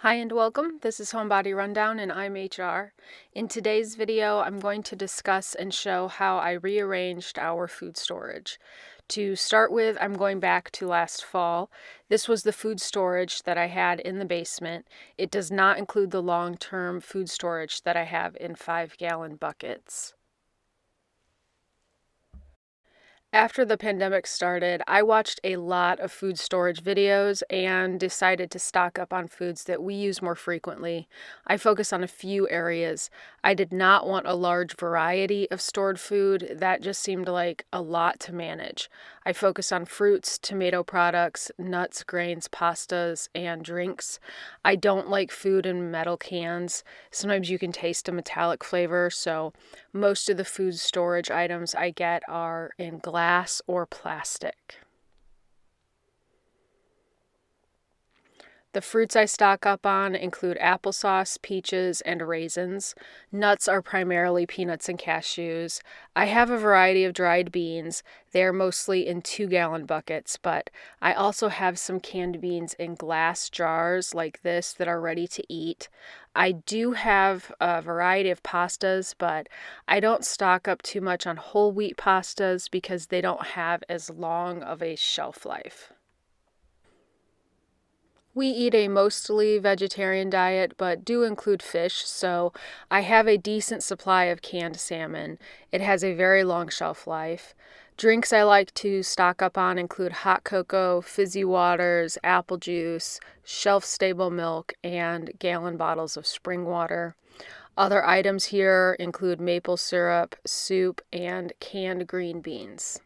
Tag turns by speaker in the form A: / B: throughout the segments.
A: Hi and welcome. This is Homebody Rundown and I'm HR. In today's video, I'm going to discuss and show how I rearranged our food storage. To start with, I'm going back to last fall. This was the food storage that I had in the basement. It does not include the long-term food storage that I have in 5-gallon buckets. After the pandemic started, I watched a lot of food storage videos and decided to stock up on foods that we use more frequently. I focus on a few areas. I did not want a large variety of stored food. That just seemed like a lot to manage. I focus on fruits, tomato products, nuts, grains, pastas, and drinks. I don't like food in metal cans. Sometimes you can taste a metallic flavor, so most of the food storage items I get are in glass or plastic. The fruits I stock up on include applesauce, peaches, and raisins. Nuts are primarily peanuts and cashews. I have a variety of dried beans. They are mostly in 2-gallon buckets, but I also have some canned beans in glass jars like this that are ready to eat. I do have a variety of pastas, but I don't stock up too much on whole wheat pastas because they don't have as long of a shelf life. We eat a mostly vegetarian diet, but do include fish, so I have a decent supply of canned salmon. It has a very long shelf life. Drinks I like to stock up on include hot cocoa, fizzy waters, apple juice, shelf-stable milk, and gallon bottles of spring water. Other items here include maple syrup, soup, and canned green beans.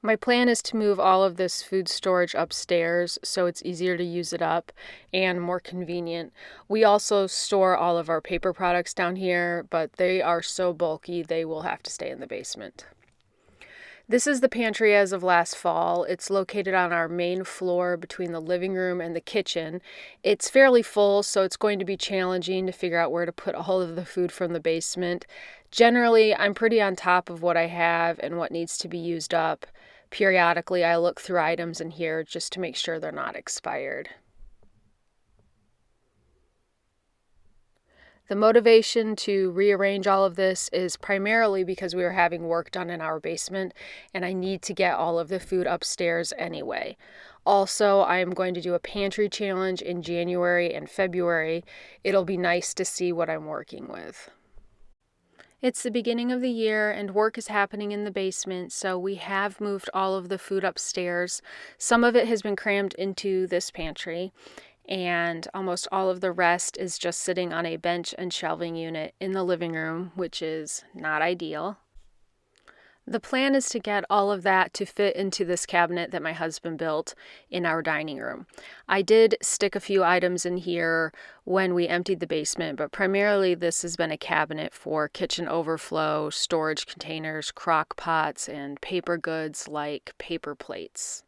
A: My plan is to move all of this food storage upstairs so it's easier to use it up and more convenient. We also store all of our paper products down here, but they are so bulky they will have to stay in the basement. This is the pantry as of last fall. It's located on our main floor between the living room and the kitchen. It's fairly full, so it's going to be challenging to figure out where to put all of the food from the basement. Generally, I'm pretty on top of what I have and what needs to be used up. Periodically, I look through items in here just to make sure they're not expired. The motivation to rearrange all of this is primarily because we are having work done in our basement and I need to get all of the food upstairs anyway. Also, I am going to do a pantry challenge in January and February. It'll be nice to see what I'm working with. It's the beginning of the year and work is happening in the basement, so we have moved all of the food upstairs. Some of it has been crammed into this pantry, and almost all of the rest is just sitting on a bench and shelving unit in the living room, which is not ideal. The plan is to get all of that to fit into this cabinet that my husband built in our dining room. I did stick a few items in here when we emptied the basement, but primarily this has been a cabinet for kitchen overflow, storage containers, crock pots, and paper goods like paper plates.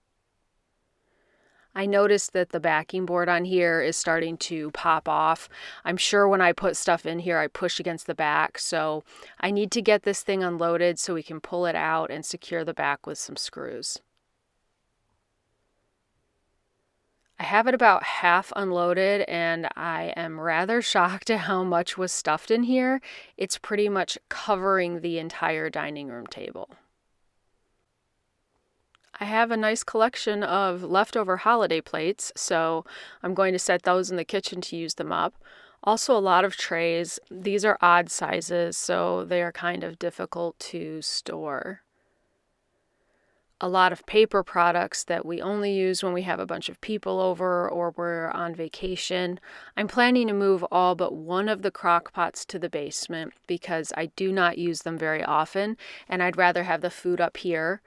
A: I noticed that the backing board on here is starting to pop off. I'm sure when I put stuff in here, I push against the back, so I need to get this thing unloaded so we can pull it out and secure the back with some screws. I have it about half unloaded and I am rather shocked at how much was stuffed in here. It's pretty much covering the entire dining room table. I have a nice collection of leftover holiday plates, so I'm going to set those in the kitchen to use them up. Also a lot of trays. These are odd sizes, so they are kind of difficult to store. A lot of paper products that we only use when we have a bunch of people over or we're on vacation. I'm planning to move all but one of the crock pots to the basement because I do not use them very often, and I'd rather have the food up here.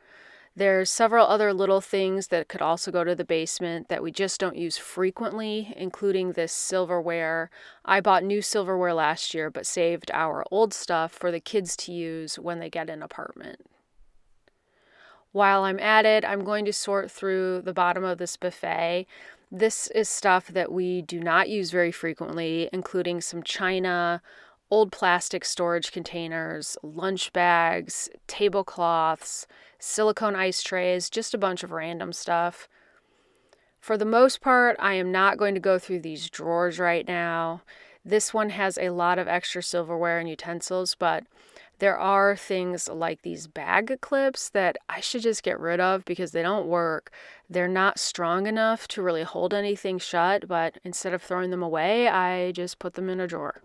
A: There's several other little things that could also go to the basement that we just don't use frequently, including this silverware. I bought new silverware last year, but saved our old stuff for the kids to use when they get an apartment. While I'm at it, I'm going to sort through the bottom of this buffet. This is stuff that we do not use very frequently, including some china, old plastic storage containers, lunch bags, tablecloths, silicone ice trays, just a bunch of random stuff. For the most part, I am not going to go through these drawers right now. This one has a lot of extra silverware and utensils, but there are things like these bag clips that I should just get rid of because they don't work. They're not strong enough to really hold anything shut, but instead of throwing them away, I just put them in a drawer.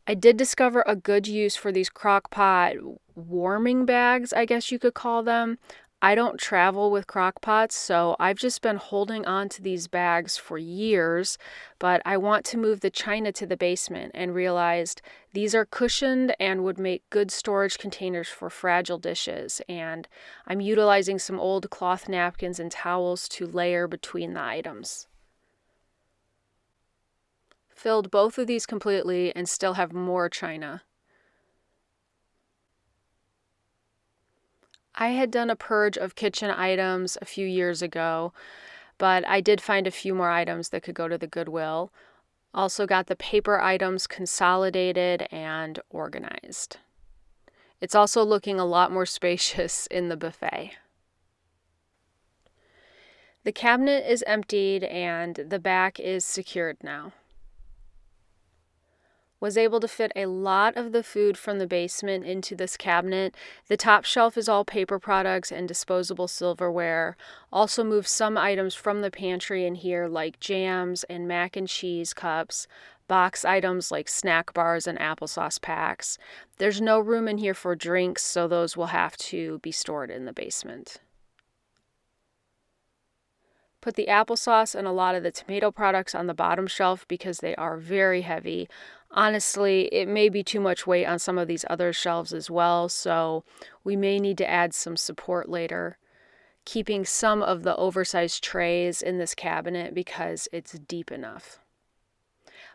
A: I did discover a good use for these crock pot warming bags, I guess you could call them. I don't travel with crock pots, so I've just been holding on to these bags for years, but I want to move the china to the basement and realized these are cushioned and would make good storage containers for fragile dishes, and I'm utilizing some old cloth napkins and towels to layer between the items. Filled both of these completely and still have more china. I had done a purge of kitchen items a few years ago, but I did find a few more items that could go to the Goodwill. Also got the paper items consolidated and organized. It's also looking a lot more spacious in the buffet. The cabinet is emptied and the back is secured now. Was able to fit a lot of the food from the basement into this cabinet. The top shelf is all paper products and disposable silverware. Also moved some items from the pantry in here like jams and mac and cheese cups, box items like snack bars and applesauce packs. There's no room in here for drinks, so those will have to be stored in the basement. Put the applesauce and a lot of the tomato products on the bottom shelf because they are very heavy. Honestly, it may be too much weight on some of these other shelves as well, so we may need to add some support later. Keeping some of the oversized trays in this cabinet because it's deep enough.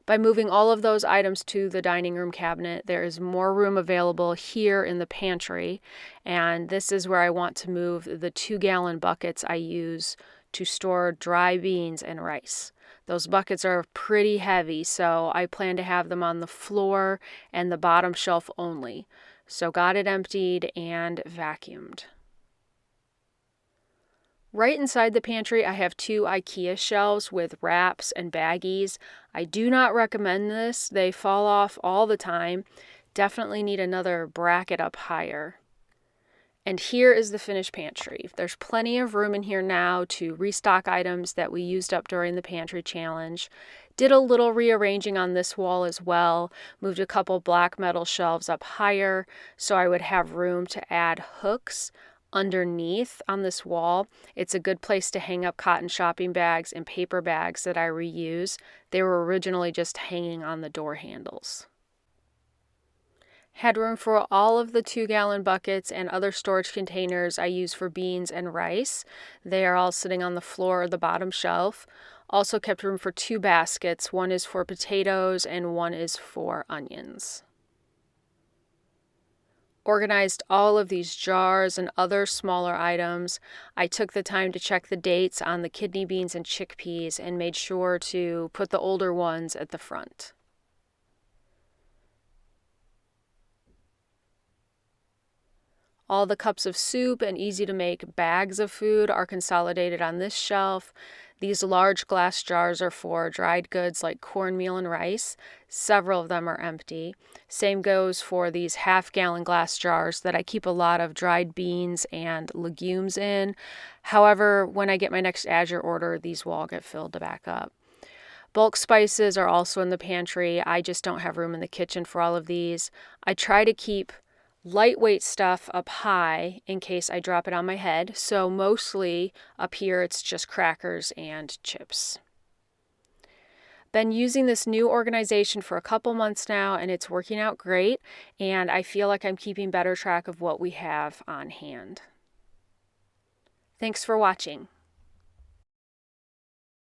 A: By moving all of those items to the dining room cabinet, there is more room available here in the pantry, and this is where I want to move the 2-gallon buckets I use to store dry beans and rice. Those buckets are pretty heavy, so I plan to have them on the floor and the bottom shelf only. So got it emptied and vacuumed. Right inside the pantry, I have 2 IKEA shelves with wraps and baggies. I do not recommend this. They fall off all the time. Definitely need another bracket up higher. And here is the finished pantry. There's plenty of room in here now to restock items that we used up during the pantry challenge. Did a little rearranging on this wall as well. Moved a couple black metal shelves up higher so I would have room to add hooks underneath on this wall. It's a good place to hang up cotton shopping bags and paper bags that I reuse. They were originally just hanging on the door handles. Had room for all of the 2-gallon buckets and other storage containers I use for beans and rice. They are all sitting on the floor or the bottom shelf. Also kept room for 2 baskets. One is for potatoes and one is for onions. Organized all of these jars and other smaller items. I took the time to check the dates on the kidney beans and chickpeas and made sure to put the older ones at the front. All the cups of soup and easy-to-make bags of food are consolidated on this shelf. These large glass jars are for dried goods like cornmeal and rice. Several of them are empty. Same goes for these half-gallon glass jars that I keep a lot of dried beans and legumes in. However, when I get my next Azure order, these will all get filled back up. Bulk spices are also in the pantry. I just don't have room in the kitchen for all of these. I try to keep lightweight stuff up high in case I drop it on my head, so mostly up here it's just crackers and chips. Been using this new organization for a couple months now and it's working out great, and I feel like I'm keeping better track of what we have on hand. Thanks for watching.